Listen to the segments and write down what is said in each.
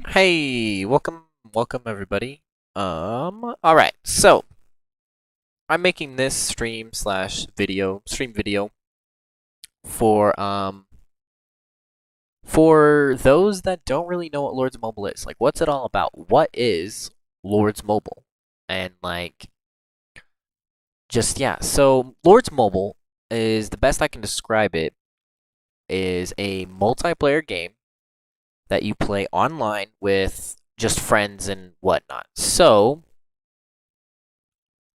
Hey, welcome everybody. All right. So I'm making this stream video for for those that don't really know what Lords Mobile is. Like, what's it all about? What is Lords Mobile? And like, just yeah. So Lords Mobile is the best I can describe it. Is a multiplayer game that you play online with just friends and whatnot. So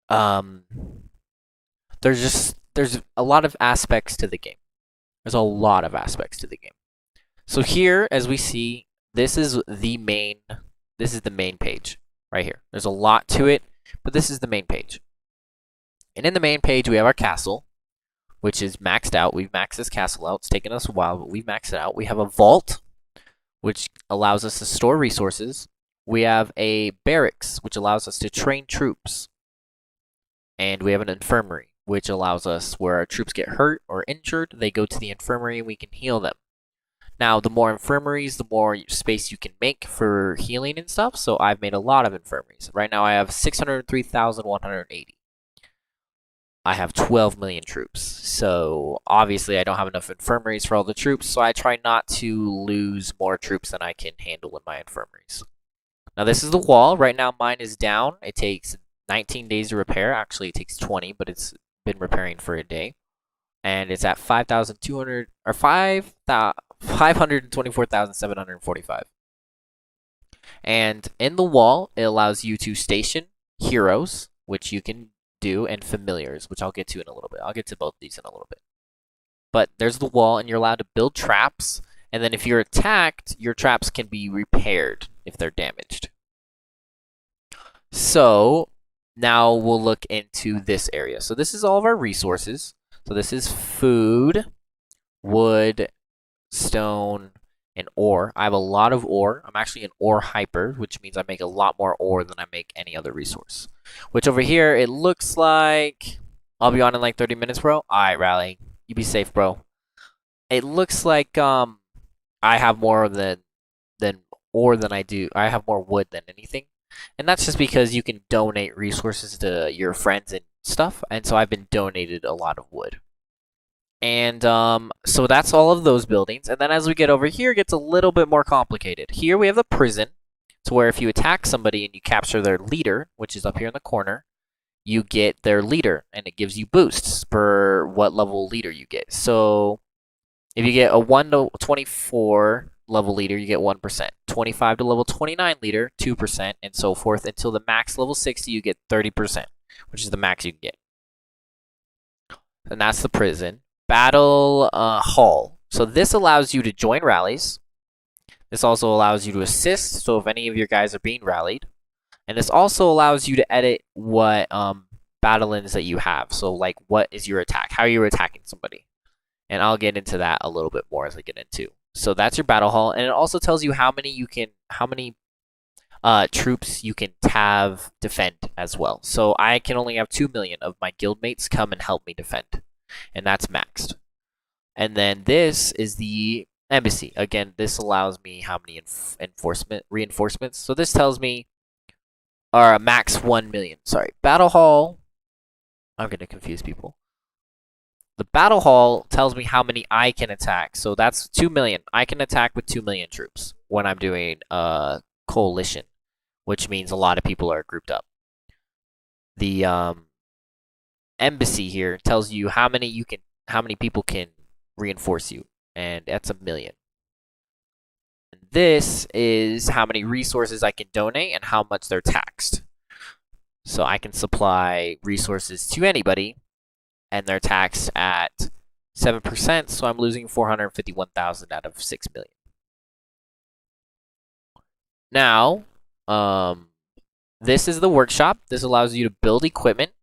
um there's a lot of aspects to the game. There's a lot of aspects to the game. So here, as we see, this is the main page right here. There's a lot to it, but this is the main page. And in the main page, we have our castle, which is maxed out. We've maxed this castle out. It's taken us a while, but we've maxed it out. We have a vault, which allows us to store resources. We have a barracks, which allows us to train troops. And we have an infirmary, which allows us where our troops get hurt or injured, they go to the infirmary and we can heal them. Now, the more infirmaries, the more space you can make for healing and stuff. So I've made a lot of infirmaries. Right now I have 603,180. I have 12 million troops. So obviously I don't have enough infirmaries for all the troops, so I try not to lose more troops than I can handle in my infirmaries. Now this is the wall. Right now mine is down. It takes 19 days to repair. Actually, it takes 20, but it's been repairing for a day. And it's at 5,200 or 524,745. And in the wall, it allows you to station heroes, which you can do, and familiars, which I'll get to in a little bit. I'll get to both these in a little bit. But there's the wall, and you're allowed to build traps. And then if you're attacked, your traps can be repaired if they're damaged. So now we'll look into this area. So this is all of our resources. So this is food, wood, stone, and ore. I have a lot of ore. I'm actually an ore hyper, which means I make a lot more ore than I make any other resource. Which over here, it looks like I'll be on in like 30 minutes, bro. All right, Rally. You be safe, bro. It looks like I have more than ore than I do. I have more wood than anything. And that's just because you can donate resources to your friends and stuff. And so I've been donated a lot of wood. And so that's all of those buildings. And then as we get over here, it gets a little bit more complicated. Here we have the prison, to where if you attack somebody and you capture their leader, which is up here in the corner, you get their leader, and it gives you boosts for what level leader you get. So if you get a 1 to 24 level leader, you get 1%. 25 to level 29 leader, 2%, and so forth until the max level 60, you get 30%, which is the max you can get. And that's the prison. Battle Hall. So this allows you to join rallies. This also allows you to assist, so if any of your guys are being rallied. And this also allows you to edit what battle ins that you have. So like, what is your attack? How are you attacking somebody? And I'll get into that a little bit more as I get into. So that's your battle hall, and it also tells you how many troops you can have defend as well. So I can only have 2 million of my guildmates come and help me defend, and that's maxed. And then this is the embassy. Again, this allows me how many reinforcements. So this tells me, or max 1 million. Sorry, battle hall. I'm gonna confuse people. The battle hall tells me how many I can attack. So that's 2 million. I can attack with 2 million troops when I'm doing a coalition, which means a lot of people are grouped up. The embassy here tells you how many people can reinforce you, and that's 1 million. And this is how many resources I can donate and how much they're taxed. So I can supply resources to anybody, and they're taxed at 7%, so I'm losing 451,000 out of 6 million. Now, this is the workshop. This allows you to build equipment,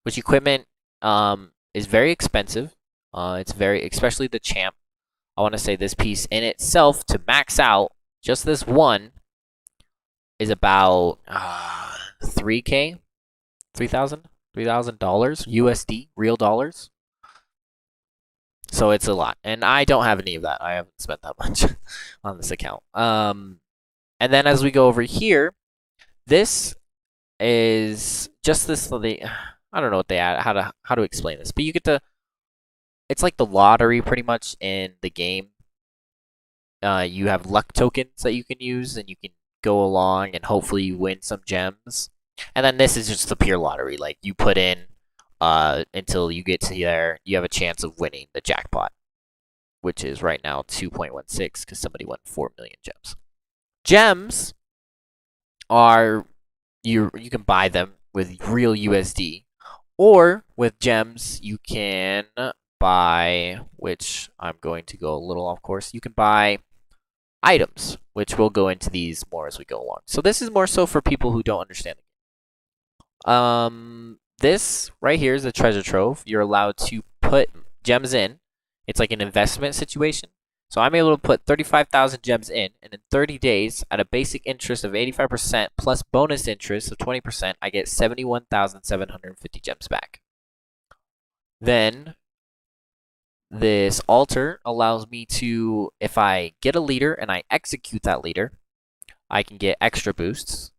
which equipment is very expensive. Especially the champ. I want to say this piece in itself to max out, just this one, is about 3K, $3,000 USD, real dollars. So it's a lot, and I don't have any of that. I haven't spent that much on this account. And And then as we go over here, this is just this. I don't know what they add, how to explain this, but you get to. It's like the lottery pretty much in the game. You have luck tokens that you can use, and you can go along and hopefully you win some gems. And then this is just the pure lottery. Like you put in until you get to there, you have a chance of winning the jackpot, which is right now 2.16 because somebody won 4 million gems. Gems are you can buy them with real USD, or with gems you can buy, which I'm going to go a little off course. You can buy items, which we'll go into these more as we go along. So this is more so for people who don't understand the game. This right here is a treasure trove. You're allowed to put gems in. It's like an investment situation. So I'm able to put 35,000 gems in, and in 30 days, at a basic interest of 85% plus bonus interest of 20%, I get 71,750 gems back. Then this altar allows me to, if I get a leader and I execute that leader, I can get extra boosts.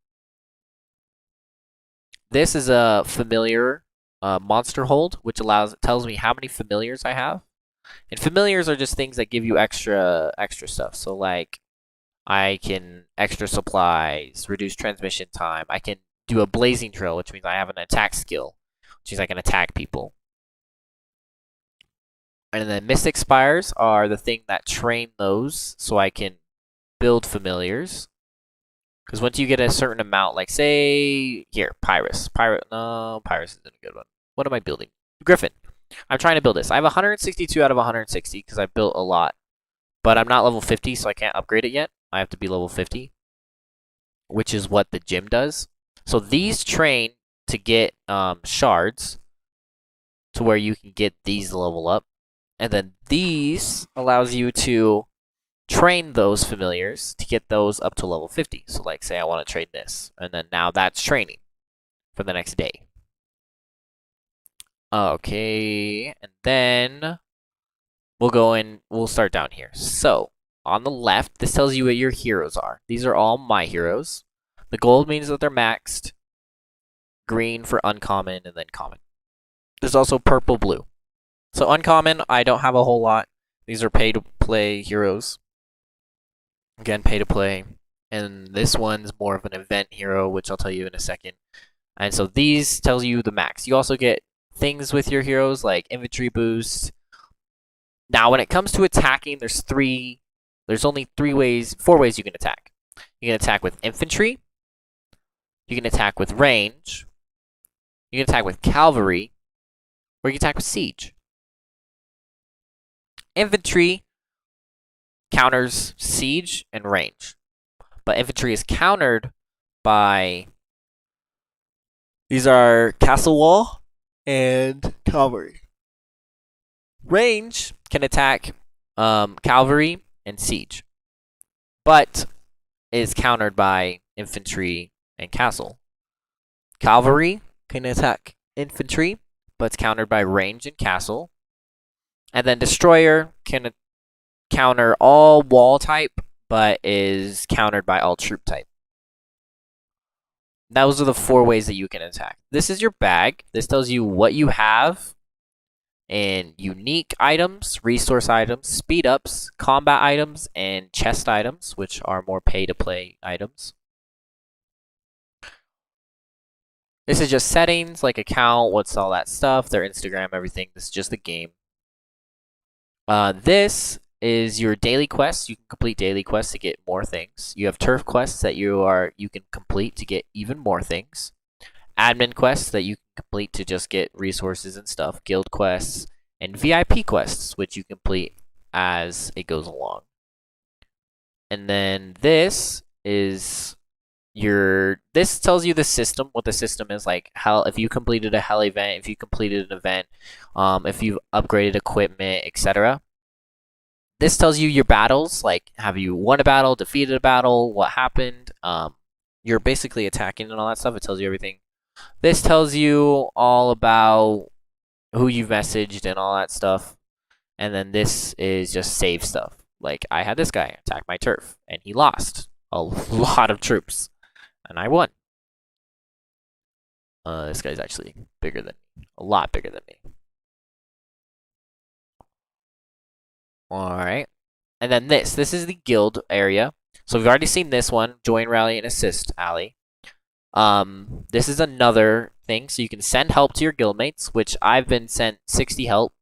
This is a familiar monster hold, which tells me how many familiars I have. And familiars are just things that give you extra stuff. So like I can extra supplies, reduce transmission time. I can do a blazing trail, which means I have an attack skill, which means I can attack people. And then Mystic Spires are the thing that train those, so I can build familiars. Because once you get a certain amount, like say here, Pyrus. No, Pyrus isn't a good one. What am I building? Griffin. I'm trying to build this. I have 162 out of 160 because I built a lot. But I'm not level 50, so I can't upgrade it yet. I have to be level 50, which is what the gym does. So these train to get shards to where you can get these level up. And then these allows you to train those familiars to get those up to level 50. So like say I want to train this. And then now that's training for the next day. Okay, and then we'll start down here. So, on the left, this tells you what your heroes are. These are all my heroes. The gold means that they're maxed. Green for uncommon, and then common. There's also purple, blue. So uncommon, I don't have a whole lot. These are pay-to-play heroes. Again, pay-to-play. And this one's more of an event hero, which I'll tell you in a second. And so these tells you the max. You also get things with your heroes like infantry boost. Now, when it comes to attacking, there's only four ways you can attack. You can attack with infantry. You can attack with range. You can attack with cavalry, or you can attack with siege. Infantry counters siege and range, but infantry is countered by these are castle wall and cavalry. Range can attack cavalry and siege, but is countered by infantry and castle. Cavalry can attack infantry, but it's countered by range and castle. And then destroyer can counter all wall type, but is countered by all troop type. Those are the four ways that you can attack. This is your bag. This tells you what you have in unique items, resource items, speed ups, combat items, and chest items, which are more pay-to-play items. This is just settings, like account, what's all that stuff, their Instagram, everything. This is just the game. This is your daily quests. You can complete daily quests to get more things. You have turf quests that you can complete to get even more things. Admin quests that you can complete to just get resources and stuff. Guild quests and VIP quests, which you complete as it goes along. And then this is this tells you the system, what the system is like. If you completed a hell event, if you completed an event, if you've upgraded equipment, etc. This tells you your battles, like have you won a battle, defeated a battle, what happened. You're basically attacking and all that stuff. It tells you everything. This tells you all about who you've messaged and all that stuff. And then this is just save stuff. Like I had this guy attack my turf and he lost. a lot of troops. And I won. This guy's actually bigger than me. A lot bigger than me. Alright. And then this is the guild area. So we've already seen this one. Join, rally, and assist alley. This is another thing. So you can send help to your guildmates, which I've been sent 60 help,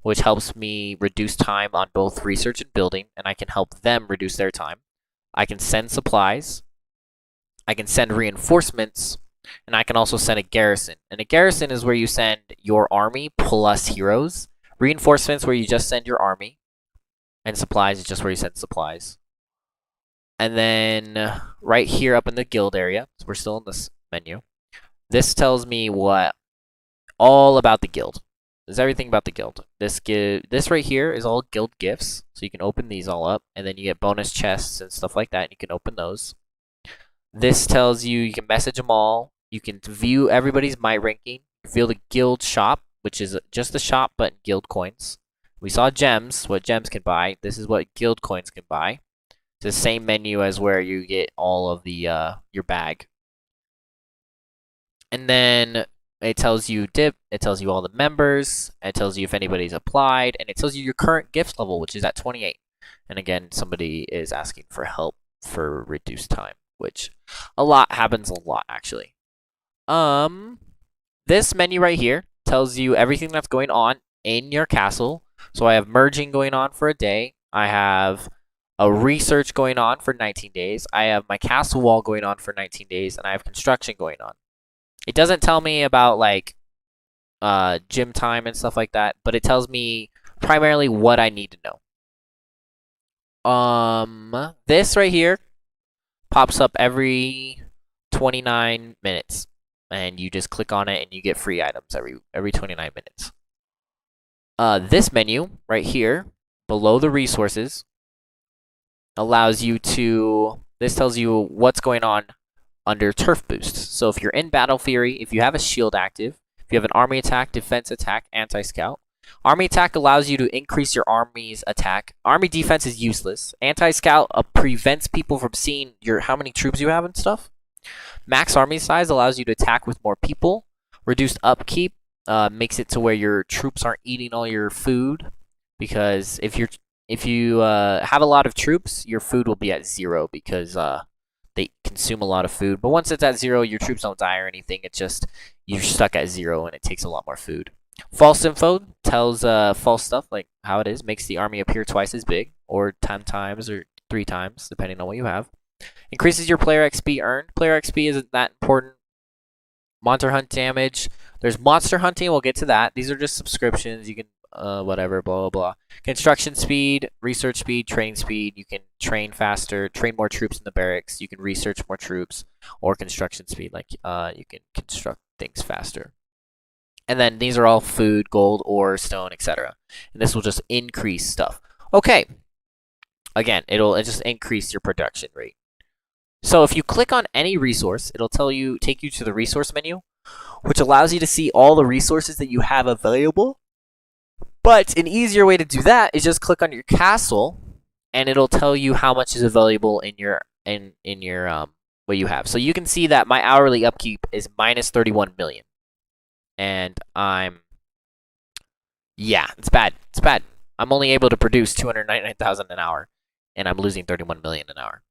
which helps me reduce time on both research and building, and I can help them reduce their time. I can send supplies. I can send reinforcements, and I can also send a garrison. And a garrison is where you send your army plus heroes. Reinforcements where you just send your army. And supplies is just where you send supplies. And then right here up in the guild area, so we're still in this menu, this tells me all about the guild. There's everything about the guild. This right here is all guild gifts, so you can open these all up, and then you get bonus chests and stuff like that, and you can open those. This tells you can message them all. You can view everybody's might ranking. You feel the guild shop, which is just the shop, but guild coins. We saw gems, what gems can buy. This is what guild coins can buy. It's the same menu as where you get all of the your bag. And then it tells you dip, it tells you all the members, it tells you if anybody's applied, and it tells you your current gift level, which is at 28. And again, somebody is asking for help for reduced time, which happens a lot actually. This menu right here tells you everything that's going on in your castle. So I have merging going on for a day. I have a research going on for 19 days. I have my castle wall going on for 19 days, and I have construction going on. It doesn't tell me about like gym time and stuff like that, but it tells me primarily what I need to know. This right here pops up every 29 minutes, and you just click on it and you get free items every 29 minutes. This menu right here below the resources allows you to, this tells you what's going on under turf boosts. So if you're in Battle Fury, if you have a shield active, if you have an army attack, defense attack, anti-scout. Army attack allows you to increase your army's attack. Army defense is useless. Anti-scout prevents people from seeing how many troops you have and stuff. Max army size allows you to attack with more people. Reduced upkeep makes it to where your troops aren't eating all your food, because if you have a lot of troops, your food will be at 0 because they consume a lot of food. But once it's at 0, your troops don't die or anything. It's just you're stuck at 0 and it takes a lot more food. False info tells false stuff, like how it is, makes the army appear twice as big, or 10 times or 3 times, depending on what you have. Increases your player XP earned. Player XP isn't that important. Monster hunt damage. There's monster hunting. We'll get to that. These are just subscriptions. You can whatever, blah, blah, blah. Construction speed, research speed, training speed. You can train faster, train more troops in the barracks. You can research more troops, or construction speed, like you can construct things faster. And then these are all food, gold, ore, stone, etc. And this will just increase stuff. Okay. Again, it'll just increase your production rate. So if you click on any resource, it'll take you to the resource menu, which allows you to see all the resources that you have available. But an easier way to do that is just click on your castle, and it'll tell you how much is available in your what you have. So you can see that my hourly upkeep is minus 31 million. And it's bad. It's bad. I'm only able to produce 299,000 an hour, and I'm losing 31 million an hour.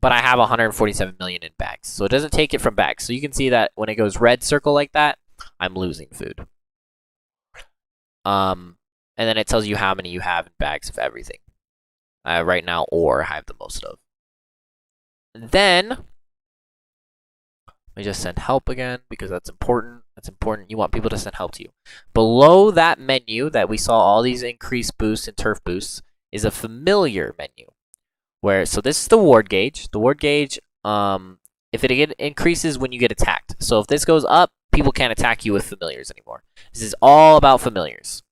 But I have 147 million in bags, so it doesn't take it from bags. So you can see that when it goes red circle like that, I'm losing food. And then it tells you how many you have in bags of everything. Right now, ore I have the most of. And then let me just send help again, because that's important. That's important. You want people to send help to you. Below that menu that we saw all these increased boosts and turf boosts is a familiar menu. So this is the ward gauge. The ward gauge, if it increases when you get attacked. So if this goes up, people can't attack you with familiars anymore. This is all about familiars.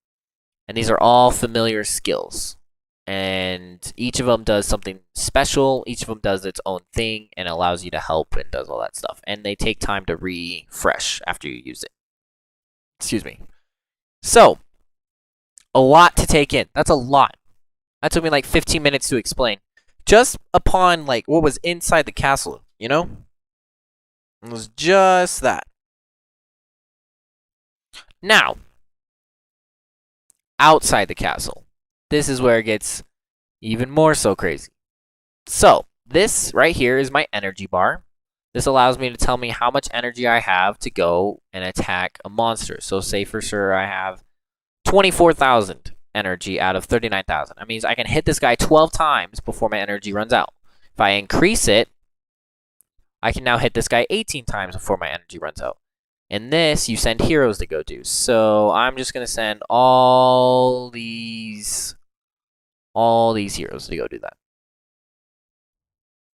And these are all familiar skills. And each of them does something special. Each of them does its own thing and allows you to help and does all that stuff. And they take time to refresh after you use it. Excuse me. So, a lot to take in. That's a lot. That took me like 15 minutes to explain. just upon like what was inside the castle, you know? It was just that. Now, outside the castle, this is where it gets even more so crazy. So, this right here is my energy bar. This allows me to tell me how much energy I have to go and attack a monster. So, say for sure I have 24,000 energy out of 39,000. That means I can hit this guy 12 times before my energy runs out. If I increase it, I can now hit this guy 18 times before my energy runs out. And this, you send heroes to go do. So I'm just going to send all these heroes to go do that.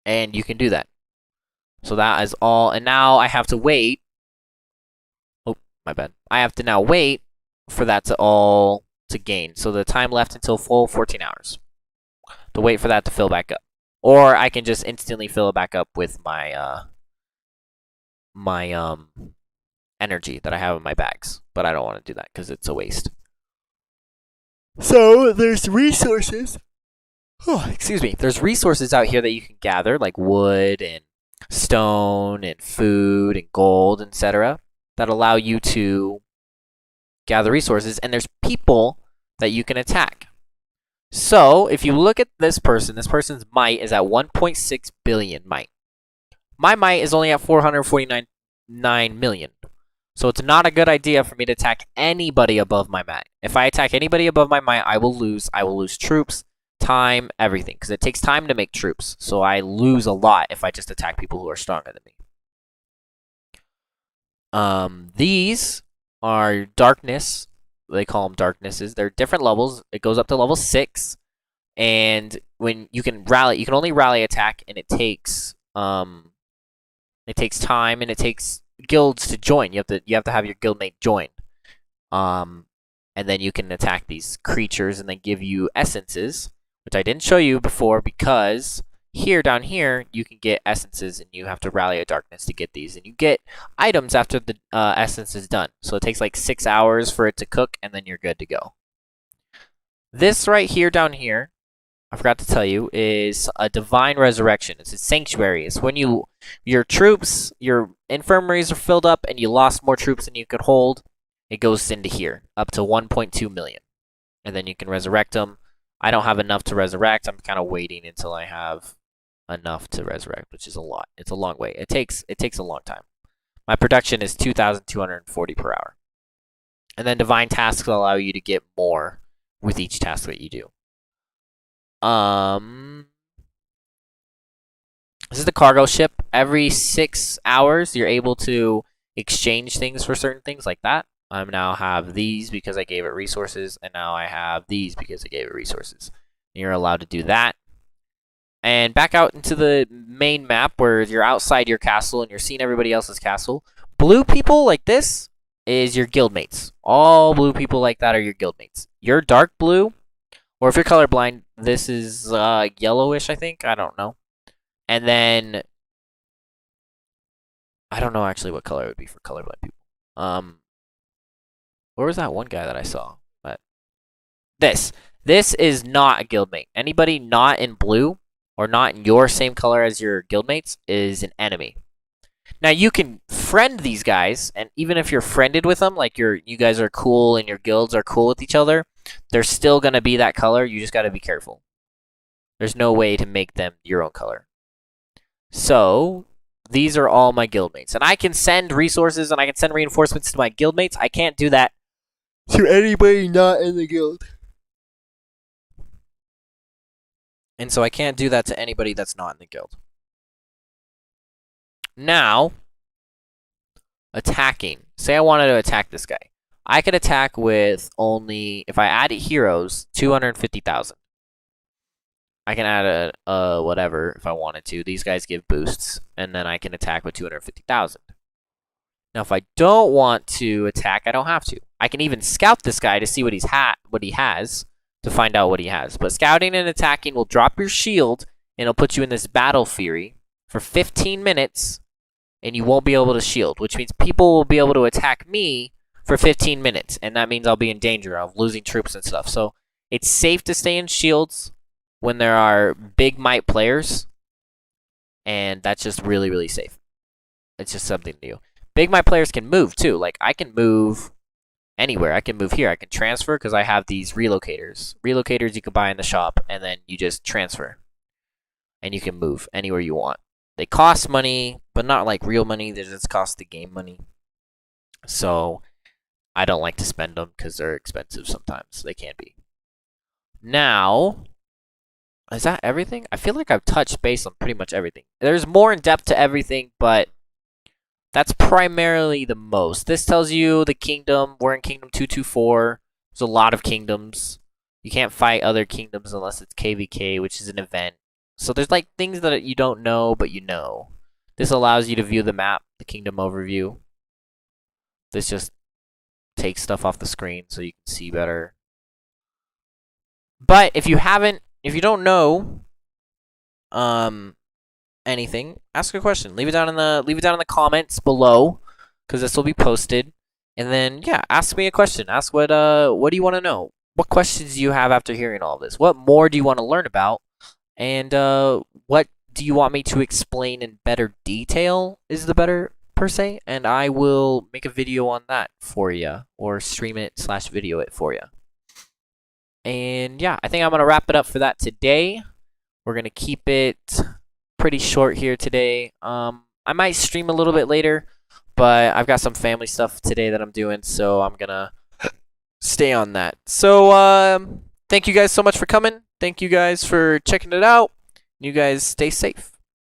And you can do that. So that is all. And now I have to wait. Oh, my bad. I have to now wait for that to gain. So the time left until full 14 hours to wait for that to fill back up. Or I can just instantly fill it back up with my energy that I have in my bags. But I don't want to do that because it's a waste. So there's resources. Oh, excuse me. There's resources out here that you can gather, like wood and stone and food and gold, etc., that allow you to gather resources. And there's people that you can attack. So if you look at this person's might is at 1.6 billion might. My might is only at 449 million. So it's not a good idea for me to attack anybody above my might. If I attack anybody above my might, I will lose. I will lose troops, time, everything. Because it takes time to make troops. So I lose a lot if I just attack people who are stronger than me. These are darkness. They call them darknesses. They're different levels. It goes up to level 6. And when you can rally, you can only rally attack, and it takes time, and it takes guilds to join. You have to have your guildmate join. And then you can attack these creatures and they give you essences, which I didn't show you before because down here you can get essences and you have to rally a darkness to get these, and you get items after the essence is done. So it takes like 6 hours for it to cook and then you're good to go. This right here down here, I forgot to tell you, is a divine resurrection. It's a sanctuary. It's when your troops, your infirmaries are filled up and you lost more troops than you could hold. It goes into here, up to 1.2 million. And then you can resurrect them. I don't have enough to resurrect. I'm kind of waiting until I have enough to resurrect, which is a lot. It's a long wait. It takes a long time. My production is 2,240 per hour. And then divine tasks allow you to get more with each task that you do. This is the cargo ship. Every 6 hours, you're able to exchange things for certain things like that. I now have these because I gave it resources, and now I have these because I gave it resources. And you're allowed to do that. And back out into the main map where you're outside your castle and you're seeing everybody else's castle. Blue people like this is your guildmates. All blue people like that are your guildmates. You're dark blue, or if you're colorblind, this is yellowish, I think. I don't know. And then, I don't know actually what color it would be for colorblind people. Where was that one guy that I saw? But this is not a guildmate. Anybody not in blue or not in your same color as your guildmates is an enemy. Now you can friend these guys, and even if you're friended with them, like you guys are cool and your guilds are cool with each other, they're still gonna be that color. You just gotta be careful. There's no way to make them your own color. So these are all my guildmates, and I can send resources and I can send reinforcements to my guildmates. I can't do that to anybody not in the guild. And so I can't do that to anybody that's not in the guild. Now, attacking. Say I wanted to attack this guy. I could attack with only, if I added heroes, 250,000. I can add a whatever if I wanted to. These guys give boosts, and then I can attack with 250,000. Now, if I don't want to attack, I don't have to. I can even scout this guy to see what he has, to find out what he has. But scouting and attacking will drop your shield, and it'll put you in this battle fury for 15 minutes, and you won't be able to shield, which means people will be able to attack me for 15 minutes, and that means I'll be in danger of losing troops and stuff. So it's safe to stay in shields when there are big might players, and that's just really, really safe. It's just something new. Big might players can move too. Like I can move anywhere. I can move here. I can transfer because I have these relocators. Relocators you can buy in the shop, and then you just transfer, and you can move anywhere you want. They cost money, but not like real money. They just cost the game money. So I don't like to spend them because they're expensive sometimes. They can be. Now, is that everything? I feel like I've touched base on pretty much everything. There's more in depth to everything, but that's primarily the most. This tells you the kingdom. We're in Kingdom 224. There's a lot of kingdoms. You can't fight other kingdoms unless it's KVK, which is an event. So there's like things that you don't know, but you know. This allows you to view the map, the kingdom overview. This just takes stuff off the screen so you can see better. But if you don't know anything, ask a question. Leave it down in the comments below, because this will be posted. And then yeah, ask me a question. Ask what do you want to know? What questions do you have after hearing all this? What more do you want to learn about? And what do you want me to explain in better detail is the better per se, and I will make a video on that for you, or stream it / video it for you. And yeah, I think I'm gonna wrap it up for that today. We're gonna keep it pretty short here today. I might stream a little bit later, but I've got some family stuff today that I'm doing, so I'm gonna stay on that. So thank you guys so much for coming. Thank you guys for checking it out. You guys stay safe.